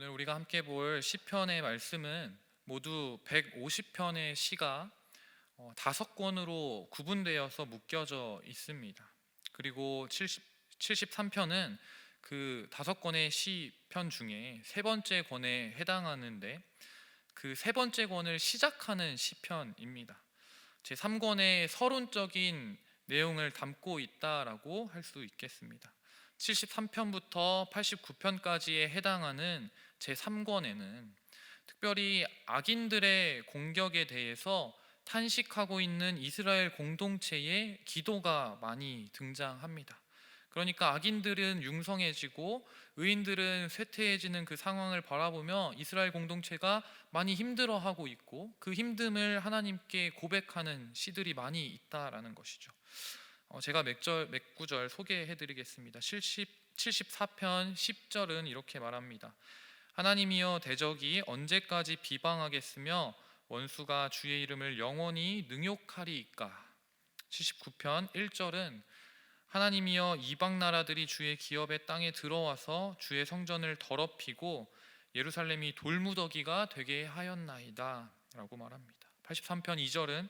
오늘 우리가 함께 볼 시편의 말씀은 모두 150편의 시가 5권으로 구분되어서 묶여져 있습니다. 그리고 73편은 그 5권의 시편 중에 세 번째 권에 해당하는데 그 세 번째 권을 시작하는 시편입니다. 제 3권의 서론적인 내용을 담고 있다라고 할 수 있겠습니다. 73편부터 89편까지에 해당하는 제3권에는 특별히 악인들의 공격에 대해서 탄식하고 있는 이스라엘 공동체의 기도가 많이 등장합니다. 그러니까 악인들은 융성해지고 의인들은 쇠퇴해지는 그 상황을 바라보며 이스라엘 공동체가 많이 힘들어하고 있고 그 힘듦을 하나님께 고백하는 시들이 많이 있다라는 것이죠. 제가 몇 구절 소개해 드리겠습니다. 74편 10절은 이렇게 말합니다. 하나님이여 대적이 언제까지 비방하겠으며 원수가 주의 이름을 영원히 능욕하리이까. 79편 1절은 하나님이여 이방 나라들이 주의 기업의 땅에 들어와서 주의 성전을 더럽히고 예루살렘이 돌무더기가 되게 하였나이다 라고 말합니다. 83편 2절은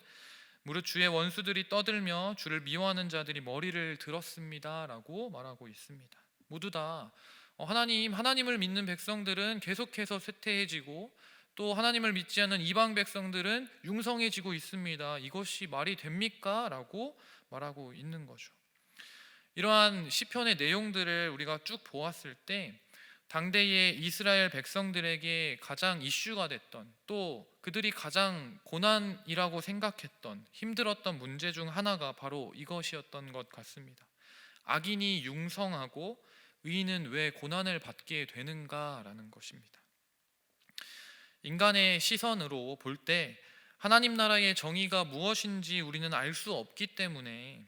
무릇 주의 원수들이 떠들며 주를 미워하는 자들이 머리를 들었습니다 라고 말하고 있습니다. 모두 다 하나님을 믿는 백성들은 계속해서 쇠퇴해지고 또 하나님을 믿지 않는 이방 백성들은 융성해지고 있습니다. 이것이 말이 됩니까? 라고 말하고 있는 거죠. 이러한 시편의 내용들을 우리가 쭉 보았을 때 당대의 이스라엘 백성들에게 가장 이슈가 됐던, 또 그들이 가장 고난이라고 생각했던 힘들었던 문제 중 하나가 바로 이것이었던 것 같습니다. 악인이 융성하고 의인은 왜 고난을 받게 되는가라는 것입니다. 인간의 시선으로 볼 때 하나님 나라의 정의가 무엇인지 우리는 알 수 없기 때문에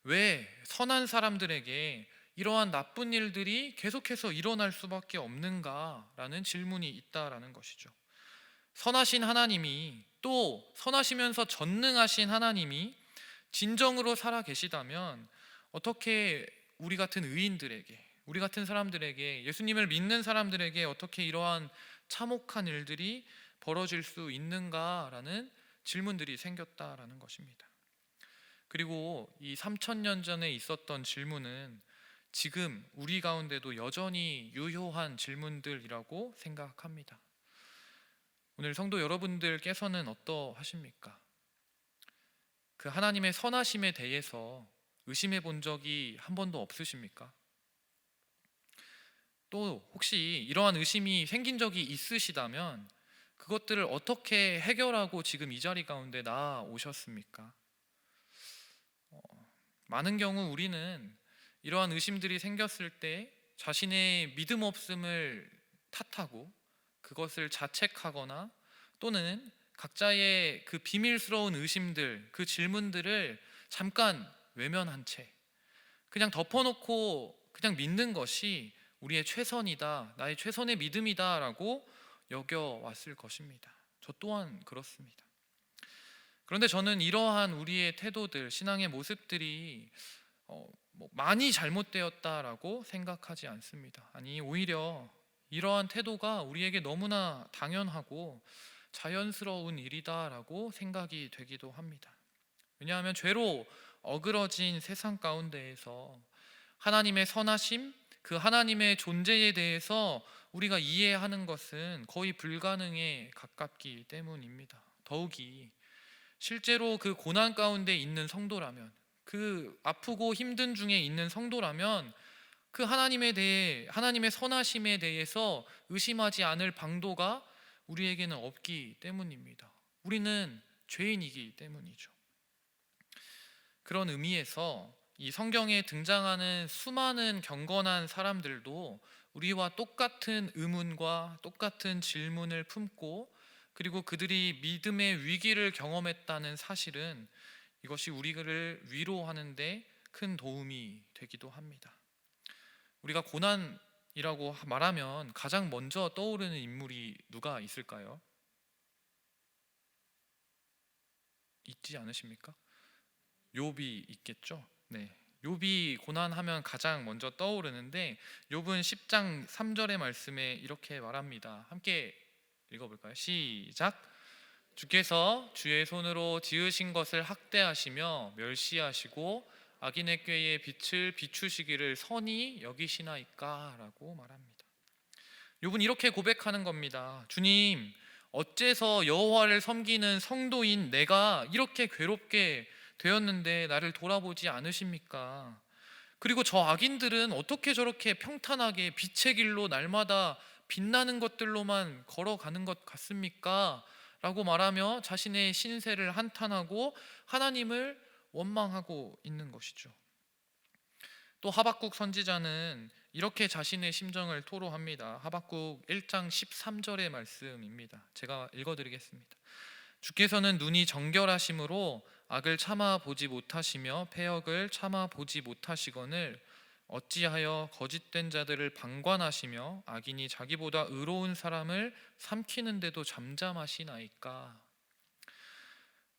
왜 선한 사람들에게 이러한 나쁜 일들이 계속해서 일어날 수밖에 없는가라는 질문이 있다라는 것이죠. 선하신 하나님이, 또 선하시면서 전능하신 하나님이 진정으로 살아 계시다면 어떻게 우리 같은 의인들에게, 우리 같은 사람들에게, 예수님을 믿는 사람들에게 어떻게 이러한 참혹한 일들이 벌어질 수 있는가라는 질문들이 생겼다라는 것입니다. 그리고 이 3000년 전에 있었던 질문은 지금 우리 가운데도 여전히 유효한 질문들이라고 생각합니다. 오늘 성도 여러분들께서는 어떠하십니까? 그 하나님의 선하심에 대해서 의심해 본 적이 한 번도 없으십니까? 또 혹시 이러한 의심이 생긴 적이 있으시다면 그것들을 어떻게 해결하고 지금 이 자리 가운데 나아오셨습니까? 많은 경우 우리는 이러한 의심들이 생겼을 때 자신의 믿음 없음을 탓하고 그것을 자책하거나 또는 각자의 그 비밀스러운 의심들, 그 질문들을 잠깐 외면한 채 그냥 덮어놓고 그냥 믿는 것이 우리의 최선이다, 나의 최선의 믿음이다 라고 여겨왔을 것입니다. 저 또한 그렇습니다. 그런데 저는 이러한 우리의 태도들, 신앙의 모습들이 많이 잘못되었다라고 생각하지 않습니다. 아니, 오히려 이러한 태도가 우리에게 너무나 당연하고 자연스러운 일이다라고 생각이 되기도 합니다. 왜냐하면 죄로 어그러진 세상 가운데에서 하나님의 선하심, 그 하나님의 존재에 대해서 우리가 이해하는 것은 거의 불가능에 가깝기 때문입니다. 더욱이 실제로 그 고난 가운데 있는 성도라면, 그 아프고 힘든 중에 있는 성도라면 그 하나님에 대해, 하나님의 선하심에 대해서 의심하지 않을 방도가 우리에게는 없기 때문입니다. 우리는 죄인이기 때문이죠. 그런 의미에서 이 성경에 등장하는 수많은 경건한 사람들도 우리와 똑같은 의문과 똑같은 질문을 품고, 그리고 그들이 믿음의 위기를 경험했다는 사실은 이것이 우리를 위로하는 데 큰 도움이 되기도 합니다. 우리가 고난이라고 말하면 가장 먼저 떠오르는 인물이 누가 있을까요? 있지 않으십니까? 욥이 있겠죠? 네, 욥이 고난하면 가장 먼저 떠오르는데 욥은 10장 3절의 말씀에 이렇게 말합니다. 함께 읽어볼까요? 시작. 주께서 주의 손으로 지으신 것을 학대하시며 멸시하시고 악인의 꾀에 빛을 비추시기를 선히 여기시나이까? 라고 말합니다. 욥은 이렇게 고백하는 겁니다. 주님, 어째서 여호와를 섬기는 성도인 내가 이렇게 괴롭게 되었는데 나를 돌아보지 않으십니까? 그리고 저 악인들은 어떻게 저렇게 평탄하게 빛의 길로 날마다 빛나는 것들로만 걸어가는 것 같습니까? 라고 말하며 자신의 신세를 한탄하고 하나님을 원망하고 있는 것이죠. 또 하박국 선지자는 이렇게 자신의 심정을 토로합니다. 하박국 1장 13절의 말씀입니다. 제가 읽어드리겠습니다. 주께서는 눈이 정결하심으로 악을 참아 보지 못하시며 패역을 참아 보지 못하시거늘 어찌하여 거짓된 자들을 방관하시며 악인이 자기보다 의로운 사람을 삼키는데도 잠잠하시나이까?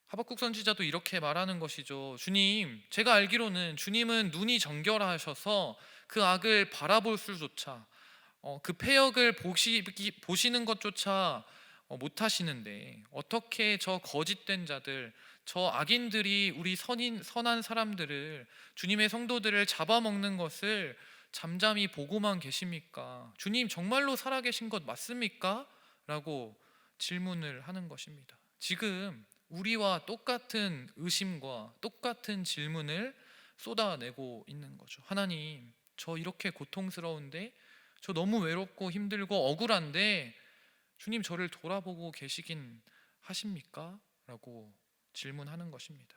하박국 선지자도 이렇게 말하는 것이죠. 주님, 제가 알기로는 주님은 눈이 정결하셔서 그 악을 바라볼 수조차 그 패역을 보시는 것조차 못하시는데 어떻게 저 거짓된 자들, 저 악인들이 우리 선한 사람들을, 주님의 성도들을 잡아먹는 것을 잠잠히 보고만 계십니까? 주님, 정말로 살아계신 것 맞습니까? 라고 질문을 하는 것입니다. 지금 우리와 똑같은 의심과 똑같은 질문을 쏟아내고 있는 거죠. 하나님, 저 이렇게 고통스러운데, 저 너무 외롭고 힘들고 억울한데 주님, 저를 돌아보고 계시긴 하십니까? 라고 질문하는 것입니다.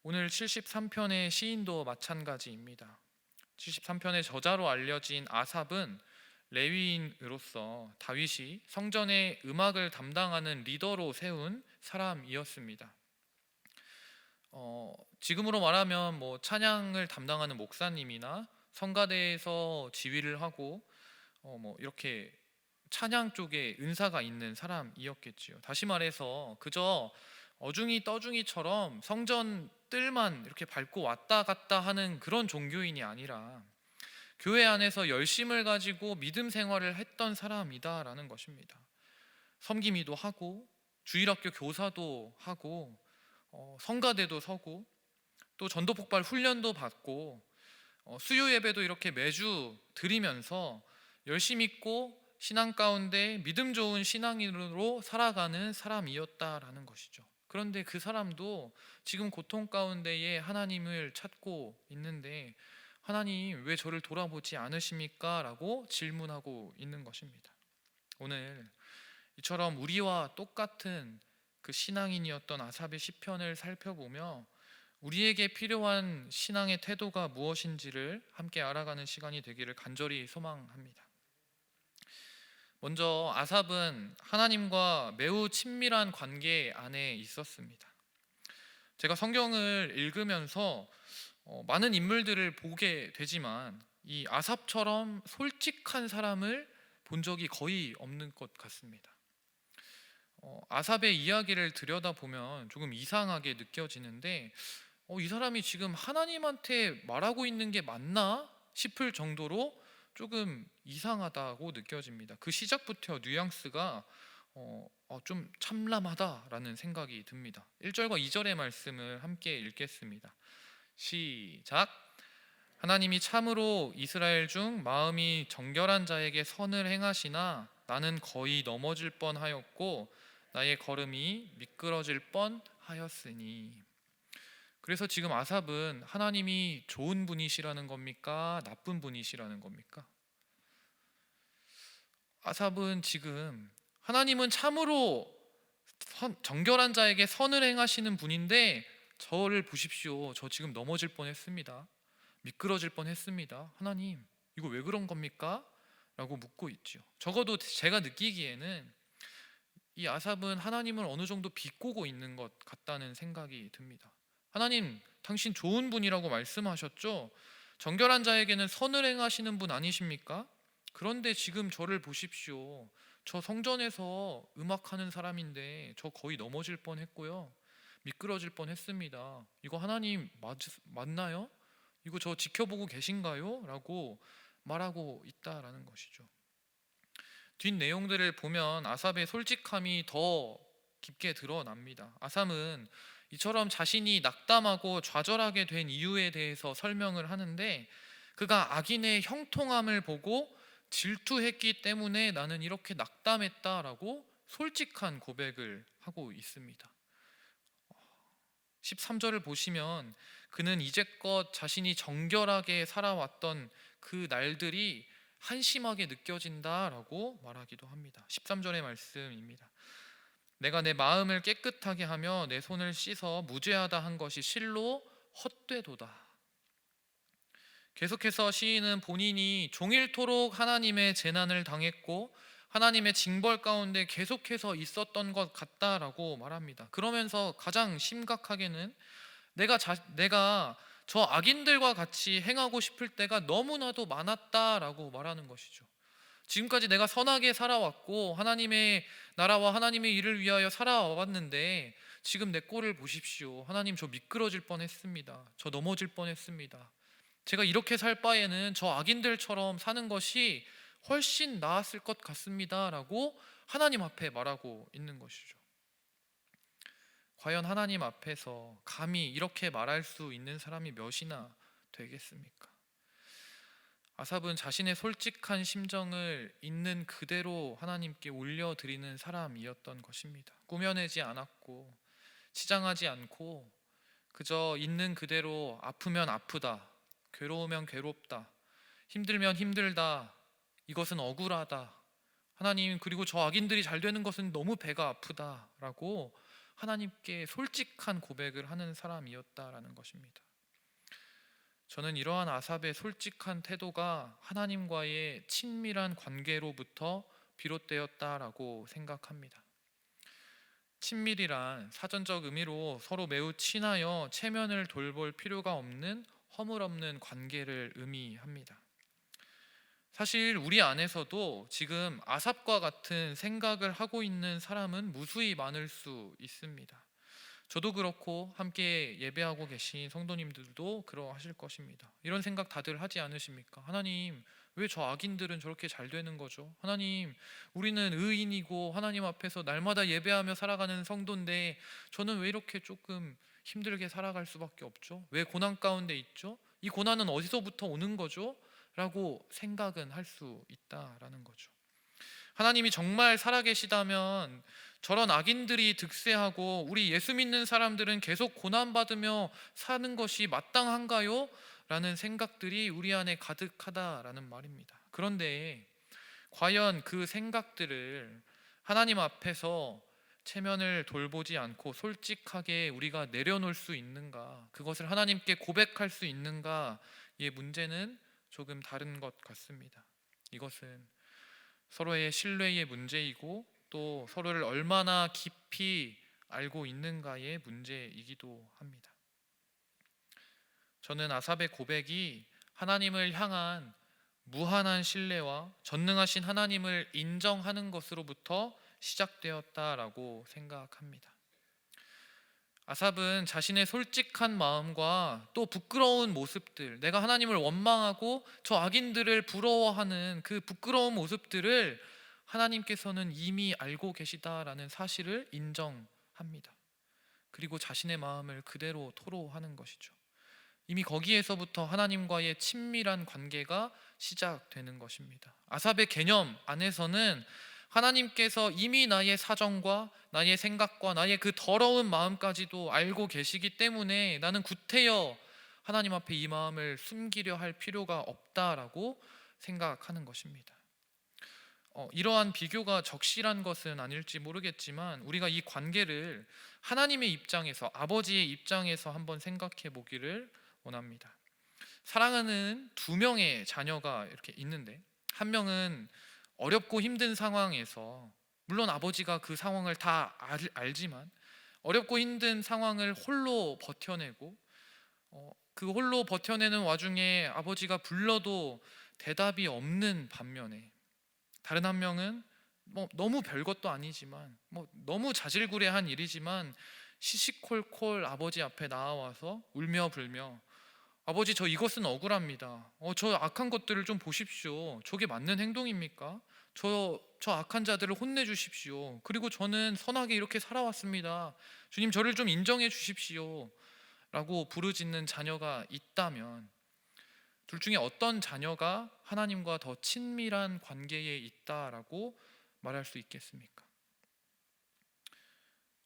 오늘 73편의 시인도 마찬가지입니다. 73편의 저자로 알려진 아삽은 레위인으로서 다윗이 성전의 음악을 담당하는 리더로 세운 사람이었습니다. 지금으로 말하면 찬양을 담당하는 목사님이나 성가대에서 지휘를 하고 이렇게 찬양 쪽에 은사가 있는 사람이었겠지요. 다시 말해서 그저 어중이 떠중이처럼 성전 뜰만 이렇게 밟고 왔다 갔다 하는 그런 종교인이 아니라 교회 안에서 열심을 가지고 믿음 생활을 했던 사람이다라는 것입니다. 섬김이도 하고 주일학교 교사도 하고 성가대도 서고 또 전도 폭발 훈련도 받고 수요 예배도 이렇게 매주 드리면서 열심 있고 신앙 가운데 믿음 좋은 신앙인으로 살아가는 사람이었다라는 것이죠. 그런데 그 사람도 지금 고통 가운데에 하나님을 찾고 있는데 하나님, 왜 저를 돌아보지 않으십니까? 라고 질문하고 있는 것입니다. 오늘 이처럼 우리와 똑같은 그 신앙인이었던 아삽의 시편을 살펴보며 우리에게 필요한 신앙의 태도가 무엇인지를 함께 알아가는 시간이 되기를 간절히 소망합니다. 먼저 아삽은 하나님과 매우 친밀한 관계 안에 있었습니다. 제가 성경을 읽으면서 많은 인물들을 보게 되지만 이 아삽처럼 솔직한 사람을 본 적이 거의 없는 것 같습니다. 아삽의 이야기를 들여다보면 조금 이상하게 느껴지는데 이 사람이 지금 하나님한테 말하고 있는 게 맞나 싶을 정도로 조금 이상하다고 느껴집니다. 그 시작부터 뉘앙스가 좀 참람하다라는 생각이 듭니다. 1절과 2절의 말씀을 함께 읽겠습니다. 시작. 하나님이 참으로 이스라엘 중 마음이 정결한 자에게 선을 행하시나 나는 거의 넘어질 뻔하였고 나의 걸음이 미끄러질 뻔하였으니. 그래서 지금 아삽은 하나님이 좋은 분이시라는 겁니까? 나쁜 분이시라는 겁니까? 아삽은 지금 하나님은 참으로 정결한 자에게 선을 행하시는 분인데 저를 보십시오. 저 지금 넘어질 뻔했습니다. 미끄러질 뻔했습니다. 하나님, 이거 왜 그런 겁니까? 라고 묻고 있죠. 적어도 제가 느끼기에는 이 아삽은 하나님을 어느 정도 비꼬고 있는 것 같다는 생각이 듭니다. 하나님, 당신 좋은 분이라고 말씀하셨죠? 정결한 자에게는 선을 행하시는 분 아니십니까? 그런데 지금 저를 보십시오. 저 성전에서 음악하는 사람인데 저 거의 넘어질 뻔했고요. 미끄러질 뻔했습니다. 이거 하나님 맞나요? 이거 저 지켜보고 계신가요? 라고 말하고 있다라는 것이죠. 뒷 내용들을 보면 아삽의 솔직함이 더 깊게 드러납니다. 아삽은 이처럼 자신이 낙담하고 좌절하게 된 이유에 대해서 설명을 하는데, 그가 악인의 형통함을 보고 질투했기 때문에 나는 이렇게 낙담했다라고 솔직한 고백을 하고 있습니다. 13절을 보시면 그는 이제껏 자신이 정결하게 살아왔던 그 날들이 한심하게 느껴진다라고 말하기도 합니다. 13절의 말씀입니다. 내가 내 마음을 깨끗하게 하며 내 손을 씻어 무죄하다 한 것이 실로 헛되도다. 계속해서 시인은 본인이 종일토록 하나님의 재난을 당했고 하나님의 징벌 가운데 계속해서 있었던 것 같다라고 말합니다. 그러면서 가장 심각하게는 내가 저 악인들과 같이 행하고 싶을 때가 너무나도 많았다라고 말하는 것이죠. 지금까지 내가 선하게 살아왔고 하나님의 나라와 하나님의 일을 위하여 살아왔는데 지금 내 꼴을 보십시오. 하나님, 저 미끄러질 뻔했습니다. 저 넘어질 뻔했습니다. 제가 이렇게 살 바에는 저 악인들처럼 사는 것이 훨씬 나았을 것 같습니다 라고 하나님 앞에 말하고 있는 것이죠. 과연 하나님 앞에서 감히 이렇게 말할 수 있는 사람이 몇이나 되겠습니까? 아삽은 자신의 솔직한 심정을 있는 그대로 하나님께 올려드리는 사람이었던 것입니다. 꾸며내지 않았고 치장하지 않고 그저 있는 그대로 아프면 아프다, 괴로우면 괴롭다, 힘들면 힘들다, 이것은 억울하다, 하나님 그리고 저 악인들이 잘 되는 것은 너무 배가 아프다 라고 하나님께 솔직한 고백을 하는 사람이었다라는 것입니다. 저는 이러한 아삽의 솔직한 태도가 하나님과의 친밀한 관계로부터 비롯되었다라고 생각합니다. 친밀이란 사전적 의미로 서로 매우 친하여 체면을 돌볼 필요가 없는 허물없는 관계를 의미합니다. 사실 우리 안에서도 지금 아삽과 같은 생각을 하고 있는 사람은 무수히 많을 수 있습니다. 저도 그렇고 함께 예배하고 계신 성도님들도 그러하실 것입니다. 이런 생각 다들 하지 않으십니까? 하나님, 왜 저 악인들은 저렇게 잘 되는 거죠? 하나님, 우리는 의인이고 하나님 앞에서 날마다 예배하며 살아가는 성도인데 저는 왜 이렇게 조금 힘들게 살아갈 수밖에 없죠? 왜 고난 가운데 있죠? 이 고난은 어디서부터 오는 거죠? 라고 생각은 할 수 있다라는 거죠. 하나님이 정말 살아계시다면 저런 악인들이 득세하고 우리 예수 믿는 사람들은 계속 고난받으며 사는 것이 마땅한가요? 라는 생각들이 우리 안에 가득하다라는 말입니다. 그런데 과연 그 생각들을 하나님 앞에서 체면을 돌보지 않고 솔직하게 우리가 내려놓을 수 있는가, 그것을 하나님께 고백할 수 있는가의 문제는 조금 다른 것 같습니다. 이것은 서로의 신뢰의 문제이고 또 서로를 얼마나 깊이 알고 있는가의 문제이기도 합니다. 저는 아삽의 고백이 하나님을 향한 무한한 신뢰와 전능하신 하나님을 인정하는 것으로부터 시작되었다라고 생각합니다. 아삽은 자신의 솔직한 마음과 또 부끄러운 모습들, 내가 하나님을 원망하고 저 악인들을 부러워하는 그 부끄러운 모습들을 하나님께서는 이미 알고 계시다라는 사실을 인정합니다. 그리고 자신의 마음을 그대로 토로하는 것이죠. 이미 거기에서부터 하나님과의 친밀한 관계가 시작되는 것입니다. 아삽의 개념 안에서는 하나님께서 이미 나의 사정과 나의 생각과 나의 그 더러운 마음까지도 알고 계시기 때문에 나는 구태여 하나님 앞에 이 마음을 숨기려 할 필요가 없다라고 생각하는 것입니다. 이러한 비교가 적실한 것은 아닐지 모르겠지만 우리가 이 관계를 하나님의 입장에서, 아버지의 입장에서 한번 생각해 보기를 원합니다. 사랑하는 두 명의 자녀가 이렇게 있는데 한 명은 어렵고 힘든 상황에서, 물론 아버지가 그 상황을 다 알지만 어렵고 힘든 상황을 홀로 버텨내고 그 홀로 버텨내는 와중에 아버지가 불러도 대답이 없는 반면에, 다른 한 명은 너무 별것도 아니지만 너무 자질구레한 일이지만 시시콜콜 아버지 앞에 나와서 울며 불며 아버지, 저 이것은 억울합니다. 저 악한 것들을 좀 보십시오. 저게 맞는 행동입니까? 저 악한 자들을 혼내 주십시오. 그리고 저는 선하게 이렇게 살아왔습니다. 주님, 저를 좀 인정해 주십시오. 라고 부르짖는 자녀가 있다면, 둘 중에 어떤 자녀가 하나님과 더 친밀한 관계에 있다라고 말할 수 있겠습니까?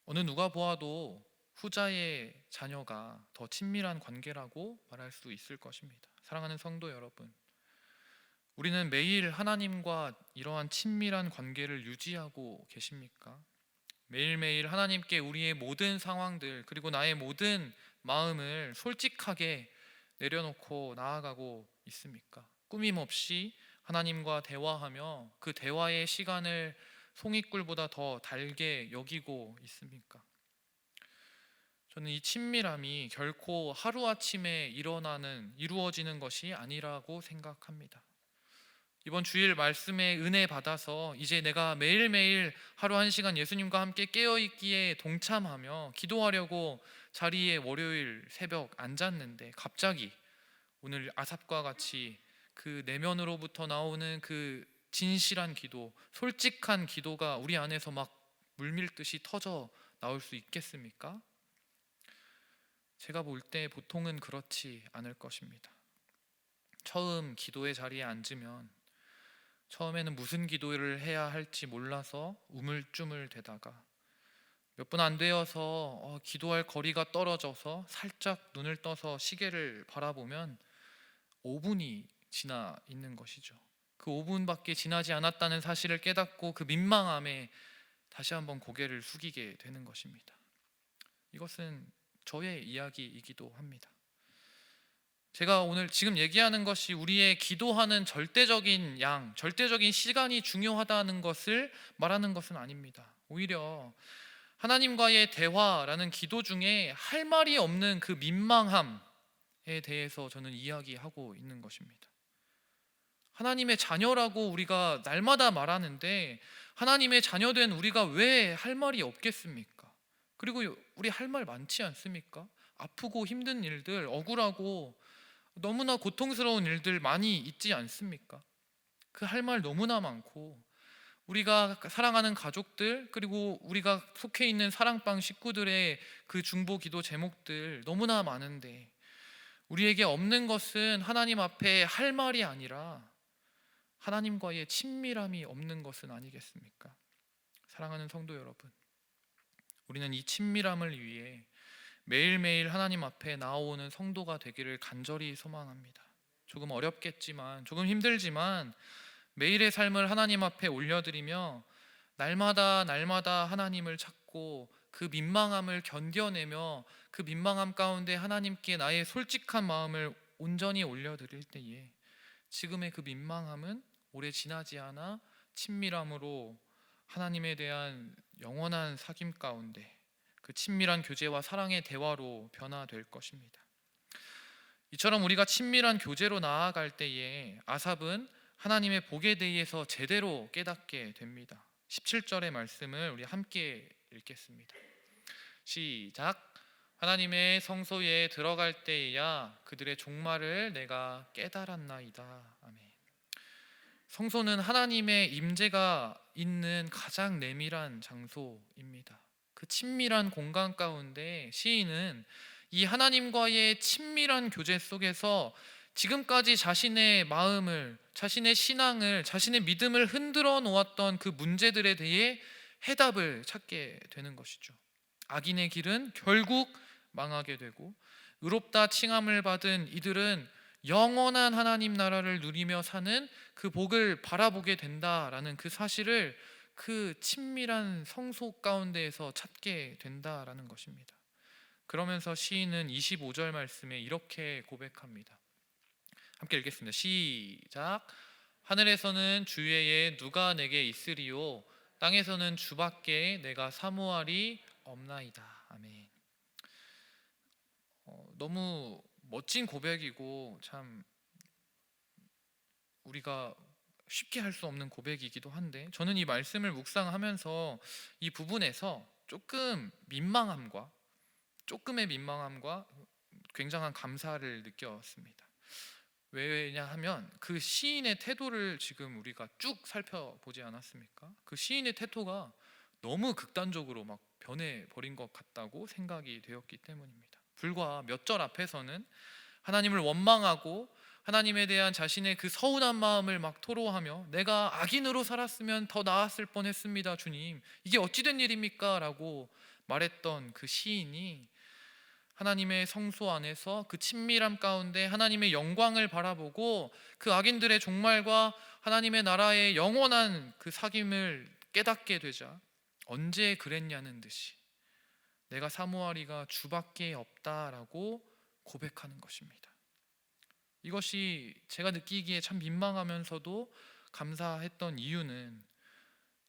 어느 누가 보아도 후자의 자녀가 더 친밀한 관계라고 말할 수 있을 것입니다. 사랑하는 성도 여러분, 우리는 매일 하나님과 이러한 친밀한 관계를 유지하고 계십니까? 매일매일 하나님께 우리의 모든 상황들, 그리고 나의 모든 마음을 솔직하게 내려놓고 나아가고 있습니까? 꾸밈 없이 하나님과 대화하며 그 대화의 시간을 송이꿀보다 더 달게 여기고 있습니까? 저는 이 친밀함이 결코 하루아침에 이루어지는 것이 아니라고 생각합니다. 이번 주일 말씀에 은혜 받아서 이제 내가 매일매일 하루 한 시간 예수님과 함께 깨어있기에 동참하며 기도하려고 자리에 월요일 새벽 앉았는데, 갑자기 오늘 아삽과 같이 그 내면으로부터 나오는 그 진실한 기도, 솔직한 기도가 우리 안에서 막 물밀듯이 터져 나올 수 있겠습니까? 제가 볼 때 보통은 그렇지 않을 것입니다. 처음 기도의 자리에 앉으면 처음에는 무슨 기도를 해야 할지 몰라서 우물쭈물 대다가 몇 분 안 되어서 기도할 거리가 떨어져서 살짝 눈을 떠서 시계를 바라보면 5분이 지나 있는 것이죠. 그 5분밖에 지나지 않았다는 사실을 깨닫고 그 민망함에 다시 한번 고개를 숙이게 되는 것입니다. 이것은 저의 이야기이기도 합니다. 제가 오늘 지금 얘기하는 것이 우리의 기도하는 절대적인 시간이 중요하다는 것을 말하는 것은 아닙니다. 오히려 하나님과의 대화라는 기도 중에 할 말이 없는 그 민망함에 대해서 저는 이야기하고 있는 것입니다. 하나님의 자녀라고 우리가 날마다 말하는데, 하나님의 자녀된 우리가 왜 할 말이 없겠습니까? 그리고 우리 할 말 많지 않습니까? 아프고 힘든 일들, 억울하고 너무나 고통스러운 일들 많이 있지 않습니까? 그 할 말 너무나 많고, 우리가 사랑하는 가족들, 그리고 우리가 속해 있는 사랑방 식구들의 그 중보 기도 제목들 너무나 많은데, 우리에게 없는 것은 하나님 앞에 할 말이 아니라 하나님과의 친밀함이 없는 것은 아니겠습니까? 사랑하는 성도 여러분, 우리는 이 친밀함을 위해 매일매일 하나님 앞에 나오는 성도가 되기를 간절히 소망합니다. 조금 어렵겠지만, 조금 힘들지만 매일의 삶을 하나님 앞에 올려드리며 날마다 하나님을 찾고 그 민망함을 견뎌내며 그 민망함 가운데 하나님께 나의 솔직한 마음을 온전히 올려드릴 때에 지금의 그 민망함은 오래 지나지 않아 친밀함으로 하나님에 대한 영원한 사귐 가운데 그 친밀한 교제와 사랑의 대화로 변화될 것입니다. 이처럼 우리가 친밀한 교제로 나아갈 때에 아삽은 하나님의 복에 대해서 제대로 깨닫게 됩니다. 17절의 말씀을 우리 함께 읽겠습니다. 시작. 하나님의 성소에 들어갈 때에야 그들의 종말을 내가 깨달았나이다. 아멘. 성소는 하나님의 임재가 있는 가장 내밀한 장소입니다. 그 친밀한 공간 가운데 시인은 이 하나님과의 친밀한 교제 속에서 지금까지 자신의 마음을, 자신의 신앙을, 자신의 믿음을 흔들어 놓았던 그 문제들에 대해 해답을 찾게 되는 것이죠. 악인의 길은 결국 망하게 되고, 의롭다 칭함을 받은 이들은 영원한 하나님 나라를 누리며 사는 그 복을 바라보게 된다라는 그 사실을 그 친밀한 성소 가운데에서 찾게 된다라는 것입니다. 그러면서 시인은 25절 말씀에 이렇게 고백합니다. 함께 읽겠습니다. 시작. 하늘에서는 주외에 누가 내게 있으리요, 땅에서는 주밖에 내가 사모하리 없나이다. 아멘. 너무 멋진 고백이고 참 우리가 쉽게 할 수 없는 고백이기도 한데, 저는 이 말씀을 묵상하면서 이 부분에서 조금의 민망함과 굉장한 감사를 느꼈습니다. 왜냐하면 그 시인의 태도를 지금 우리가 쭉 살펴보지 않았습니까? 그 시인의 태도가 너무 극단적으로 막 변해버린 것 같다고 생각이 되었기 때문입니다. 불과 몇 절 앞에서는 하나님을 원망하고 하나님에 대한 자신의 그 서운한 마음을 막 토로하며 내가 악인으로 살았으면 더 나았을 뻔했습니다 주님, 이게 어찌된 일입니까? 라고 말했던 그 시인이 하나님의 성소 안에서 그 친밀함 가운데 하나님의 영광을 바라보고 그 악인들의 종말과 하나님의 나라의 영원한 그 사귐을 깨닫게 되자 언제 그랬냐는 듯이 내가 사모하리가 주밖에 없다라고 고백하는 것입니다. 이것이 제가 느끼기에 참 민망하면서도 감사했던 이유는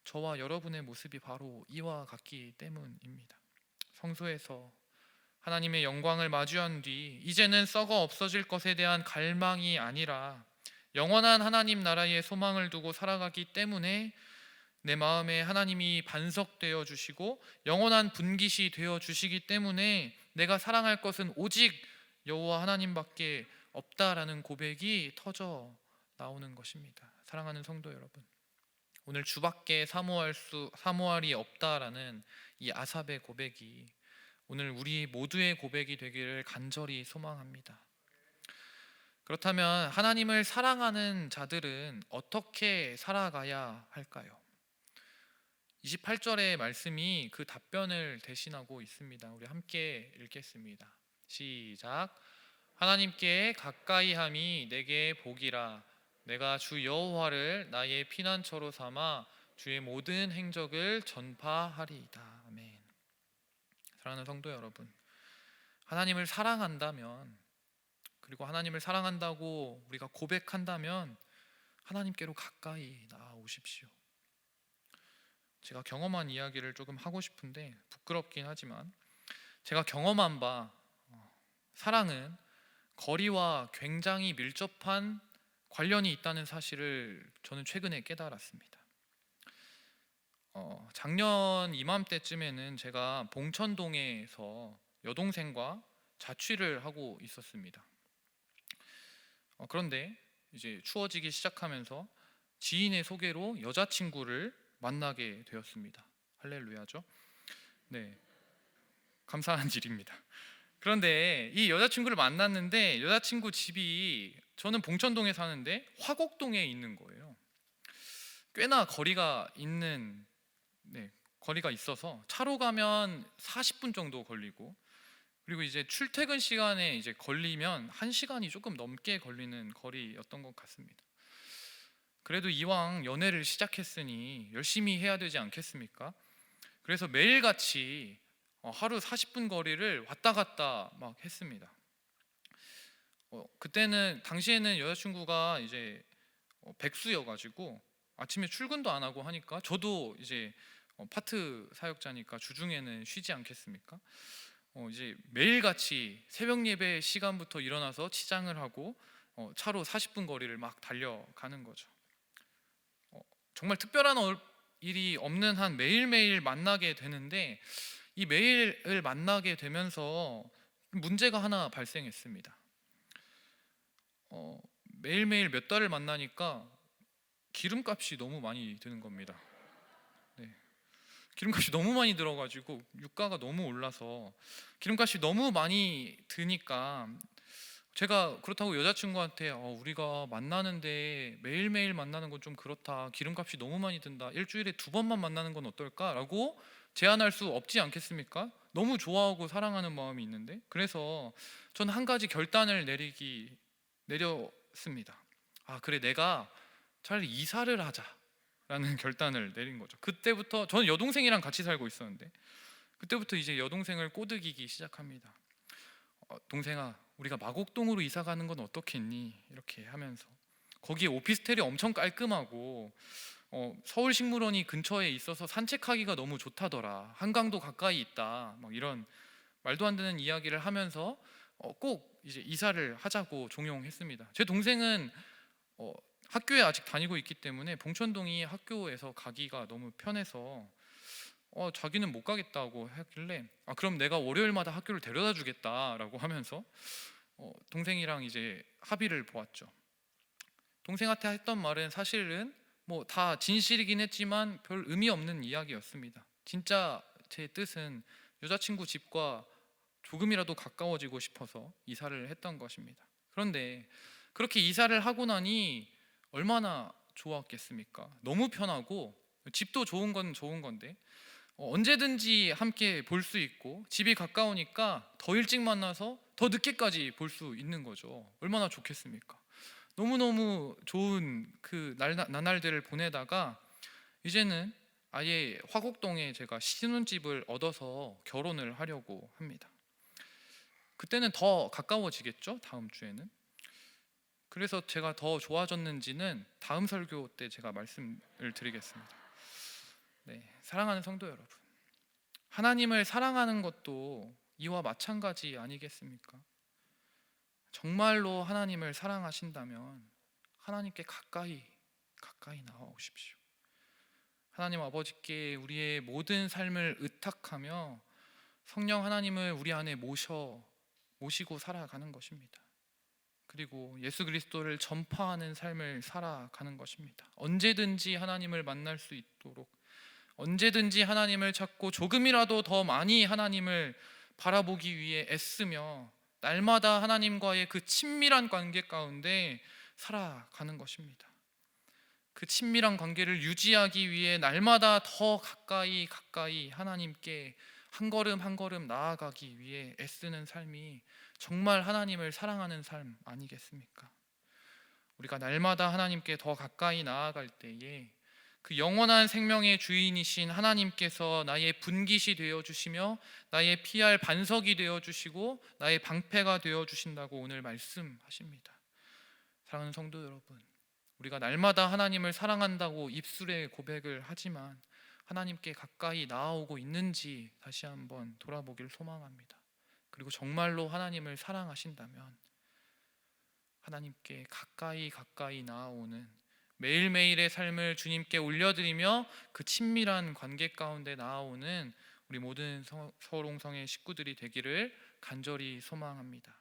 저와 여러분의 모습이 바로 이와 같기 때문입니다. 성소에서 하나님의 영광을 마주한 뒤 이제는 썩어 없어질 것에 대한 갈망이 아니라 영원한 하나님 나라의 소망을 두고 살아가기 때문에 내 마음에 하나님이 반석되어 주시고 영원한 분깃이 되어 주시기 때문에 내가 사랑할 것은 오직 여호와 하나님밖에 없다라는 고백이 터져 나오는 것입니다. 사랑하는 성도 여러분, 오늘 주밖에 사모할이 없다라는 이 아삽의 고백이 오늘 우리 모두의 고백이 되기를 간절히 소망합니다. 그렇다면 하나님을 사랑하는 자들은 어떻게 살아가야 할까요? 28절의 말씀이 그 답변을 대신하고 있습니다. 우리 함께 읽겠습니다. 시작. 하나님께 가까이함이 내게 복이라. 내가 주 여호와를 나의 피난처로 삼아 주의 모든 행적을 전파하리이다. 아멘. 사랑하는 성도 여러분, 하나님을 사랑한다면, 그리고 하나님을 사랑한다고 우리가 고백한다면 하나님께로 가까이 나아오십시오. 제가 경험한 이야기를 조금 하고 싶은데 부끄럽긴 하지만 제가 경험한 바 사랑은 거리와 굉장히 밀접한 관련이 있다는 사실을 저는 최근에 깨달았습니다. 작년 이맘때쯤에는 제가 봉천동에서 여동생과 자취를 하고 있었습니다. 그런데 이제 추워지기 시작하면서 지인의 소개로 여자친구를 만나게 되었습니다. 할렐루야죠. 네, 감사한 일입니다. 그런데 이 여자친구를 만났는데 여자친구 집이, 저는 봉천동에 사는데 화곡동에 있는 거예요. 꽤나 거리가 있어서 차로 가면 40분 정도 걸리고, 그리고 이제 출퇴근 시간에 이제 걸리면 1시간이 조금 넘게 걸리는 거리였던 것 같습니다. 그래도 이왕 연애를 시작했으니 열심히 해야 되지 않겠습니까? 그래서 매일같이 하루 40분 거리를 왔다 갔다 막 했습니다. 당시에는 여자친구가 이제 백수여가지고 아침에 출근도 안 하고 하니까 저도 이제 파트 사역자니까 주중에는 쉬지 않겠습니까? 이제 매일같이 새벽 예배 시간부터 일어나서 치장을 하고 차로 40분 거리를 막 달려가는 거죠. 정말 특별한 일이 없는 한 매일매일 만나게 되는데, 이 매일을 만나게 되면서 문제가 하나 발생했습니다. 매일매일 몇 달을 만나니까 기름값이 너무 많이 드는 겁니다. 네. 기름값이 너무 많이 들어가지고 유가가 너무 올라서 기름값이 너무 많이 드니까 제가 그렇다고 여자친구한테 우리가 만나는데 매일매일 만나는 건 좀 그렇다, 기름값이 너무 많이 든다, 일주일에 2번만 만나는 건 어떨까? 라고 제안할 수 없지 않겠습니까? 너무 좋아하고 사랑하는 마음이 있는데. 그래서 저는 한 가지 결단을 내렸습니다. 그래, 내가 차라리 이사를 하자라는 결단을 내린 거죠. 그때부터 저는 여동생이랑 같이 살고 있었는데 그때부터 이제 여동생을 꼬드기기 시작합니다. 동생아, 우리가 마곡동으로 이사 가는 건 어떻겠니? 이렇게 하면서 거기에 오피스텔이 엄청 깔끔하고 서울식물원이 근처에 있어서 산책하기가 너무 좋다더라, 한강도 가까이 있다, 막 이런 말도 안 되는 이야기를 하면서 꼭 이제 이사를 하자고 종용했습니다. 제 동생은 학교에 아직 다니고 있기 때문에 봉천동이 학교에서 가기가 너무 편해서 자기는 못 가겠다고 하길래 그럼 내가 월요일마다 학교를 데려다 주겠다라고 하면서 동생이랑 이제 합의를 보았죠. 동생한테 했던 말은 사실은 뭐 다 진실이긴 했지만 별 의미 없는 이야기였습니다. 진짜 제 뜻은 여자친구 집과 조금이라도 가까워지고 싶어서 이사를 했던 것입니다. 그런데 그렇게 이사를 하고 나니 얼마나 좋았겠습니까? 너무 편하고 집도 좋은 건 좋은 건데 언제든지 함께 볼 수 있고 집이 가까우니까 더 일찍 만나서 더 늦게까지 볼 수 있는 거죠. 얼마나 좋겠습니까? 너무너무 좋은 그 나날들을 보내다가 이제는 아예 화곡동에 제가 신혼집을 얻어서 결혼을 하려고 합니다. 그때는 더 가까워지겠죠? 다음 주에는. 그래서 제가 더 좋아졌는지는 다음 설교 때 제가 말씀을 드리겠습니다. 네, 사랑하는 성도 여러분, 하나님을 사랑하는 것도 이와 마찬가지 아니겠습니까? 정말로 하나님을 사랑하신다면 하나님께 가까이 나아오십시오. 하나님 아버지께 우리의 모든 삶을 의탁하며 성령 하나님을 우리 안에 모시고 살아가는 것입니다. 그리고 예수 그리스도를 전파하는 삶을 살아가는 것입니다. 언제든지 하나님을 만날 수 있도록, 언제든지 하나님을 찾고 조금이라도 더 많이 하나님을 바라보기 위해 애쓰며 날마다 하나님과의 그 친밀한 관계 가운데 살아가는 것입니다. 그 친밀한 관계를 유지하기 위해 날마다 더 가까이 하나님께 한 걸음 한 걸음 나아가기 위해 애쓰는 삶이 정말 하나님을 사랑하는 삶 아니겠습니까? 우리가 날마다 하나님께 더 가까이 나아갈 때에 그 영원한 생명의 주인이신 하나님께서 나의 분깃이 되어 주시며 나의 피할 반석이 되어 주시고 나의 방패가 되어 주신다고 오늘 말씀하십니다. 사랑하는 성도 여러분, 우리가 날마다 하나님을 사랑한다고 입술에 고백을 하지만 하나님께 가까이 나아오고 있는지 다시 한번 돌아보길 소망합니다. 그리고 정말로 하나님을 사랑하신다면 하나님께 가까이 나아오는 매일매일의 삶을 주님께 올려드리며 그 친밀한 관계 가운데 나아오는 우리 모든 서울홍성의 식구들이 되기를 간절히 소망합니다.